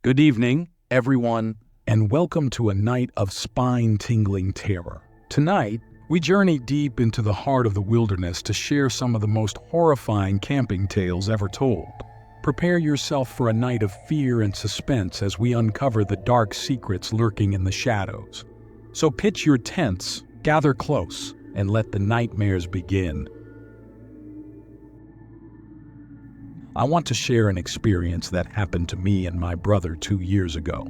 Good evening, everyone, and welcome to a night of spine-tingling terror. Tonight, we journey deep into the heart of the wilderness to share some of the most horrifying camping tales ever told. Prepare yourself for a night of fear and suspense as we uncover the dark secrets lurking in the shadows. So pitch your tents, gather close, and let the nightmares begin. I want to share an experience that happened to me and my brother 2 years ago.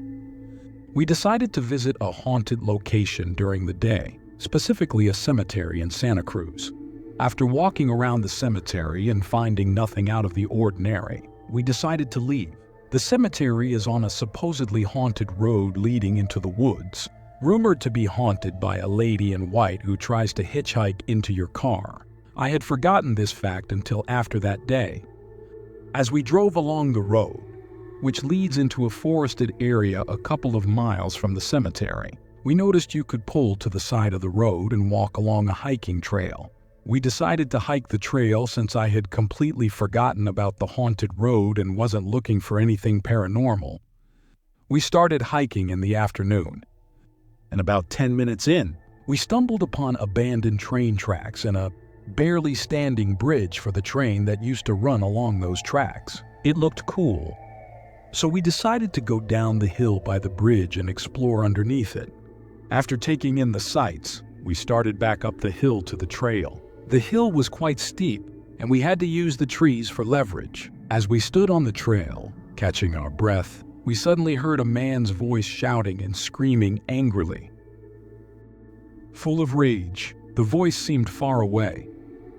We decided to visit a haunted location during the day, specifically a cemetery in Santa Cruz. After walking around the cemetery and finding nothing out of the ordinary, we decided to leave. The cemetery is on a supposedly haunted road leading into the woods, rumored to be haunted by a lady in white who tries to hitchhike into your car. I had forgotten this fact until after that day. As we drove along the road, which leads into a forested area a couple of miles from the cemetery, we noticed you could pull to the side of the road and walk along a hiking trail. We decided to hike the trail since I had completely forgotten about the haunted road and wasn't looking for anything paranormal. We started hiking in the afternoon, and about 10 minutes in, we stumbled upon abandoned train tracks and a barely standing bridge for the train that used to run along those tracks. It looked cool, so we decided to go down the hill by the bridge and explore underneath it. After taking in the sights, we started back up the hill to the trail. The hill was quite steep, and we had to use the trees for leverage. As we stood on the trail, catching our breath, we suddenly heard a man's voice shouting and screaming angrily. Full of rage, the voice seemed far away,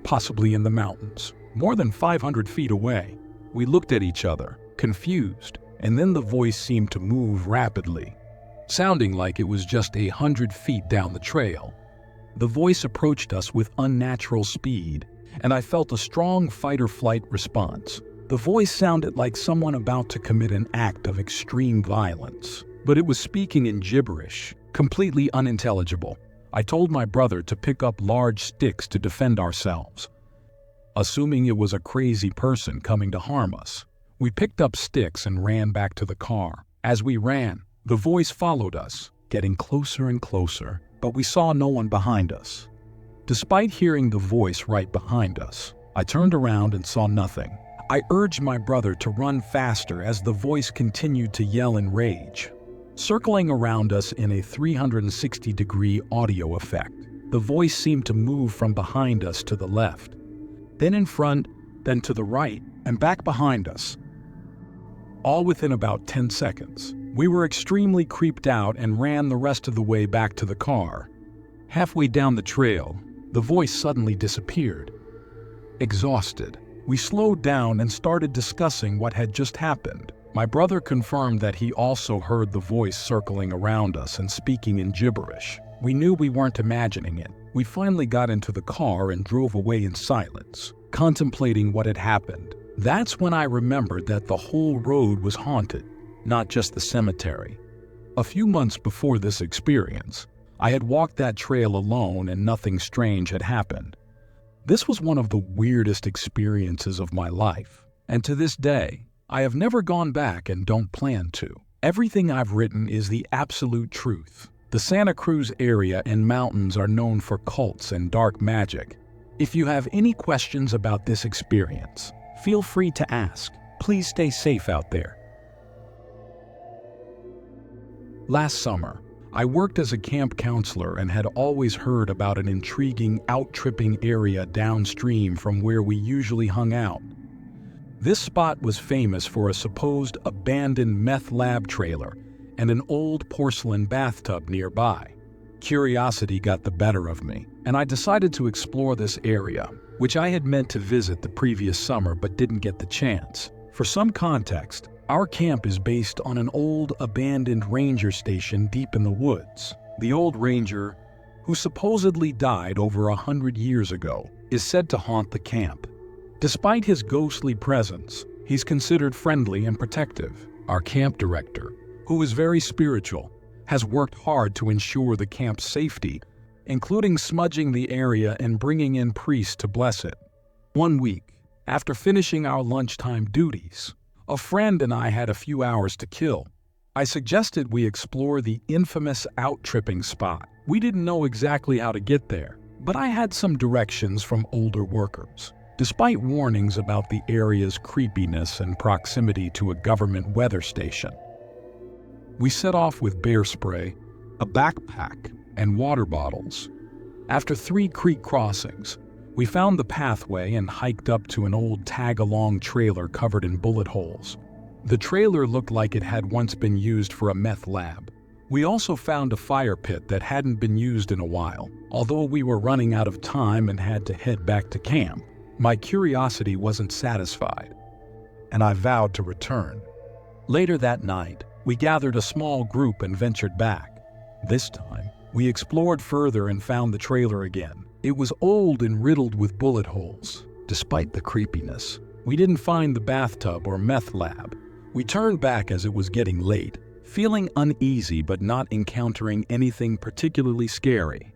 possibly in the mountains, more than 500 feet away. We looked at each other, confused, and then the voice seemed to move rapidly, sounding like it was just 100 feet down the trail. The voice approached us with unnatural speed, and I felt a strong fight-or-flight response. The voice sounded like someone about to commit an act of extreme violence, but it was speaking in gibberish, completely unintelligible. I told my brother to pick up large sticks to defend ourselves, assuming it was a crazy person coming to harm us. We picked up sticks and ran back to the car. As we ran, the voice followed us, getting closer and closer, but we saw no one behind us. Despite hearing the voice right behind us, I turned around and saw nothing. I urged my brother to run faster as the voice continued to yell in rage, circling around us in a 360-degree audio effect. The voice seemed to move from behind us to the left, then in front, then to the right, and back behind us, all within about 10 seconds. We were extremely creeped out and ran the rest of the way back to the car. Halfway down the trail, the voice suddenly disappeared. Exhausted, we slowed down and started discussing what had just happened. My brother confirmed that he also heard the voice circling around us and speaking in gibberish. We knew we weren't imagining it. We finally got into the car and drove away in silence, contemplating what had happened. That's when I remembered that the whole road was haunted, not just the cemetery. A few months before this experience, I had walked that trail alone and nothing strange had happened. This was one of the weirdest experiences of my life, and to this day, I have never gone back and don't plan to. Everything I've written is the absolute truth. The Santa Cruz area and mountains are known for cults and dark magic. If you have any questions about this experience, feel free to ask. Please stay safe out there. Last summer, I worked as a camp counselor and had always heard about an intriguing out-tripping area downstream from where we usually hung out. This spot was famous for a supposed abandoned meth lab trailer and an old porcelain bathtub nearby. Curiosity got the better of me, and I decided to explore this area, which I had meant to visit the previous summer but didn't get the chance. For some context, our camp is based on an old abandoned ranger station deep in the woods. The old ranger, who supposedly died over 100 years ago, is said to haunt the camp. Despite his ghostly presence, he's considered friendly and protective. Our camp director, who is very spiritual, has worked hard to ensure the camp's safety, including smudging the area and bringing in priests to bless it. One week, after finishing our lunchtime duties, a friend and I had a few hours to kill. I suggested we explore the infamous out-tripping spot. We didn't know exactly how to get there, but I had some directions from older workers. Despite warnings about the area's creepiness and proximity to a government weather station, we set off with bear spray, a backpack, and water bottles. After 3 creek crossings, we found the pathway and hiked up to an old tag-along trailer covered in bullet holes. The trailer looked like it had once been used for a meth lab. We also found a fire pit that hadn't been used in a while. Although we were running out of time and had to head back to camp, my curiosity wasn't satisfied, and I vowed to return. Later that night, we gathered a small group and ventured back. This time, we explored further and found the trailer again. It was old and riddled with bullet holes. Despite the creepiness, we didn't find the bathtub or meth lab. We turned back as it was getting late, feeling uneasy but not encountering anything particularly scary.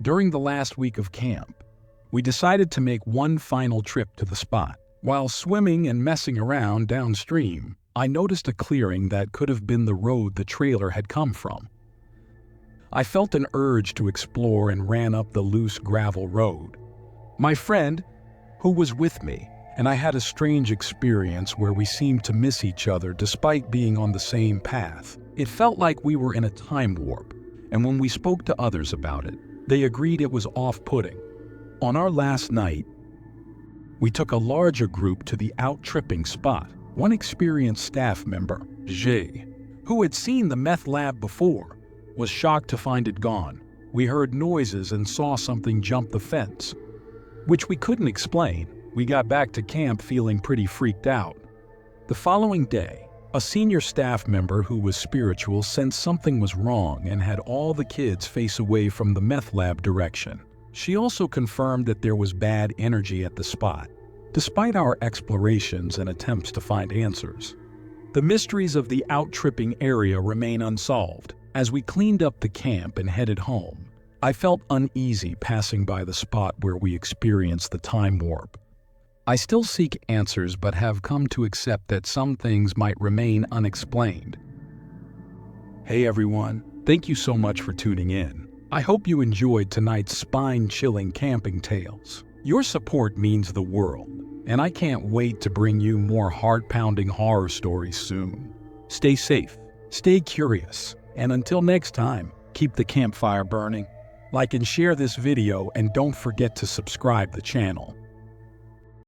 During the last week of camp, we decided to make one final trip to the spot. While swimming and messing around downstream, I noticed a clearing that could have been the road the trailer had come from. I felt an urge to explore and ran up the loose gravel road. My friend, who was with me, and I had a strange experience where we seemed to miss each other despite being on the same path. It felt like we were in a time warp, and when we spoke to others about it, they agreed it was off-putting. On our last night, we took a larger group to the out-tripping spot. One experienced staff member, Jay, who had seen the meth lab before, was shocked to find it gone. We heard noises and saw something jump the fence, which we couldn't explain. We got back to camp feeling pretty freaked out. The following day, a senior staff member who was spiritual sensed something was wrong and had all the kids face away from the meth lab direction. She also confirmed that there was bad energy at the spot. Despite our explorations and attempts to find answers, the mysteries of the out-tripping area remain unsolved. As we cleaned up the camp and headed home, I felt uneasy passing by the spot where we experienced the time warp. I still seek answers but have come to accept that some things might remain unexplained. Hey everyone, thank you so much for tuning in. I hope you enjoyed tonight's spine-chilling camping tales. Your support means the world, and I can't wait to bring you more heart-pounding horror stories soon. Stay safe, stay curious, and until next time, keep the campfire burning. Like and share this video, and don't forget to subscribe the channel.